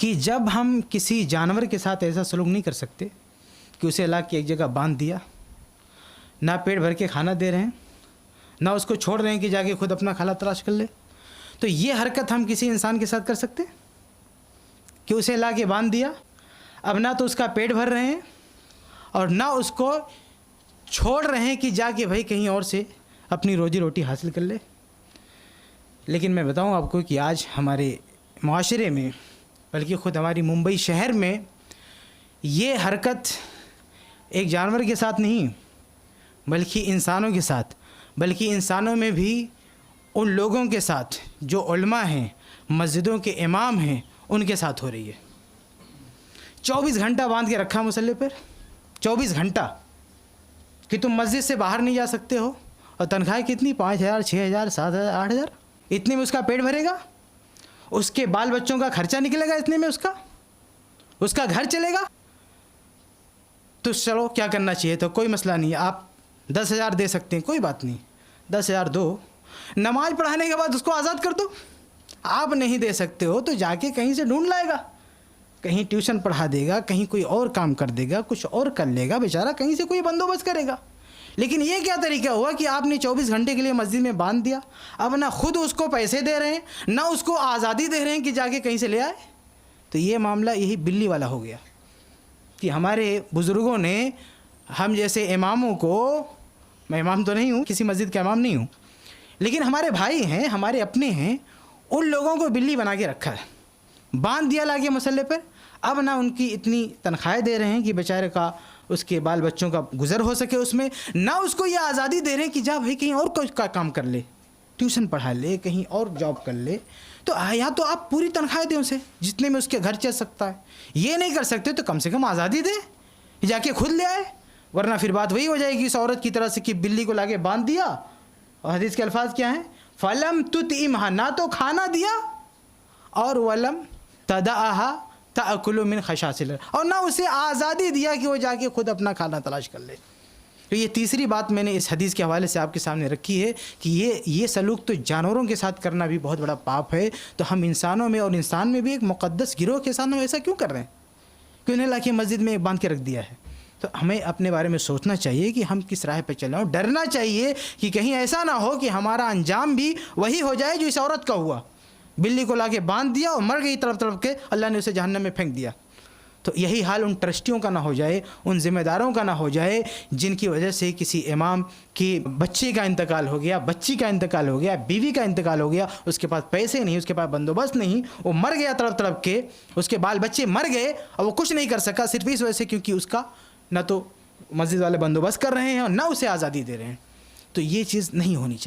کہ جب ہم کسی جانور کے ساتھ ایسا سلوک نہیں کر سکتے کہ اسے لا کے ایک جگہ باندھ دیا، نہ پیٹ بھر کے کھانا دے رہے ہیں، نہ اس کو چھوڑ رہے ہیں کہ جا کے خود اپنا کھانا تلاش کر لے، تو یہ حرکت ہم کسی انسان کے ساتھ کر سکتے کہ اسے لا کے باندھ دیا، اب نہ تو اس کا پیٹ بھر رہے ہیں اور نہ اس کو چھوڑ رہے ہیں کہ جا کے بھائی کہیں اور سے اپنی روزی روٹی حاصل کر لے۔ لیکن میں بتاؤں آپ کو کہ آج ہمارے معاشرے میں، بلکہ خود ہماری ممبئی شہر میں، یہ حرکت ایک جانور کے ساتھ نہیں بلکہ انسانوں کے ساتھ، بلکہ انسانوں میں بھی ان لوگوں کے ساتھ جو علماء ہیں، مسجدوں کے امام ہیں، ان کے ساتھ ہو رہی ہے۔ 24 گھنٹہ باندھ کے رکھا مسلح پر، 24 گھنٹہ کہ تم مسجد سے باہر نہیں جا سکتے ہو، اور تنخواہیں کتنی؟ 5,000 6,000 7,000 8,000، اتنے میں اس کا پیٹ بھرے گا، اس کے بال بچوں کا خرچہ نکلے گا، اتنے میں اس کا گھر چلے گا۔ تو چلو کیا کرنا چاہیے؟ تو کوئی مسئلہ نہیں ہے، آپ 10,000 دے سکتے ہیں، کوئی بات نہیں، 10,000 دو، نماز پڑھانے کے بعد اس کو آزاد کر دو۔ آپ نہیں دے سکتے ہو تو جا کے کہیں سے ڈھونڈ لائے گا، کہیں ٹیوشن پڑھا دے گا، کہیں کوئی اور کام کر دے گا، کچھ اور کر لے گا بیچارہ، کہیں سے کوئی بندوبست کرے گا۔ لیکن یہ کیا طریقہ ہوا کہ آپ نے 24 گھنٹے کے لیے مسجد میں باندھ دیا، اب نہ خود اس کو پیسے دے رہے ہیں، نہ اس کو آزادی دے رہے ہیں کہ جا کے کہیں سے لے آئے۔ تو یہ معاملہ یہی بلی والا ہو گیا کہ ہمارے بزرگوں نے ہم جیسے اماموں کو، میں امام تو نہیں ہوں، کسی مسجد کا امام نہیں ہوں، لیکن ہمارے بھائی ہیں، ہمارے اپنے ہیں، ان لوگوں کو بلی بنا کے رکھا ہے، باندھ دیا لا کے مسلح پر۔ اب نہ ان کی اتنی تنخواہیں دے رہے ہیں کہ بیچارے کا، اس کے بال بچوں کا گزر ہو سکے اس میں، نہ اس کو یہ آزادی دے رہے ہیں کہ جا بھائی کہیں اور کوئی کام کر لے، ٹیوشن پڑھا لے، کہیں اور جاب کر لے۔ تو یا تو آپ پوری تنخواہ دیں اسے جتنے میں اس کے گھر چل سکتا ہے، یہ نہیں کر سکتے تو کم سے کم آزادی دیں، جا کے خود لے آئے، ورنہ پھر بات وہی ہو جائے گی اس عورت کی طرح سے کہ بلی کو لا کے باندھ دیا، اور حدیث کے الفاظ کیا ہیں؟ فَلَمْ تُطْعِمْهَا، نہ تو کھانا دیا، اور وَلَمْ تَدَعَهَا تَأْكُلُ مِنْ خَشَاشِ الْأَرْضِ، اور نہ اسے آزادی دیا کہ وہ جا کے خود اپنا کھانا تلاش کر لے۔ تو یہ تیسری بات میں نے اس حدیث کے حوالے سے آپ کے سامنے رکھی ہے کہ یہ سلوک تو جانوروں کے ساتھ کرنا بھی بہت بڑا پاپ ہے، تو ہم انسانوں میں، اور انسان میں بھی ایک مقدس گروہ کے ساتھ ہم ایسا کیوں کر رہے ہیں کہ انہیں لا کے مسجد میں باندھ کے رکھ دیا ہے؟ تو ہمیں اپنے بارے میں سوچنا چاہیے کہ ہم کس راہ پہ چل رہے ہیں، ڈرنا چاہیے کہ کہیں ایسا نہ ہو کہ ہمارا انجام بھی وہی ہو جائے جو اس عورت کا ہوا، بلی کو لا کے باندھ دیا اور مر گئی تڑپ تڑپ کے، اللہ نے اسے جہنم میں پھینک دیا۔ تو یہی حال ان ٹرسٹیوں کا نہ ہو جائے، ان ذمہ داروں کا نہ ہو جائے جن کی وجہ سے کسی امام کی بچے کا انتقال ہو گیا، بچی کا انتقال ہو گیا، بیوی کا انتقال ہو گیا، اس کے پاس پیسے نہیں، اس کے پاس بندوبست نہیں، وہ مر گیا تڑپ تڑپ کے، اس کے بال بچے مر گئے اور وہ کچھ نہیں کر سکا، صرف اس وجہ سے کیونکہ اس کا نہ تو مسجد والے بندوبست کر رہے ہیں اور نہ اسے آزادی دے رہے ہیں۔ تو یہ چیز نہیں ہونی چاہیے۔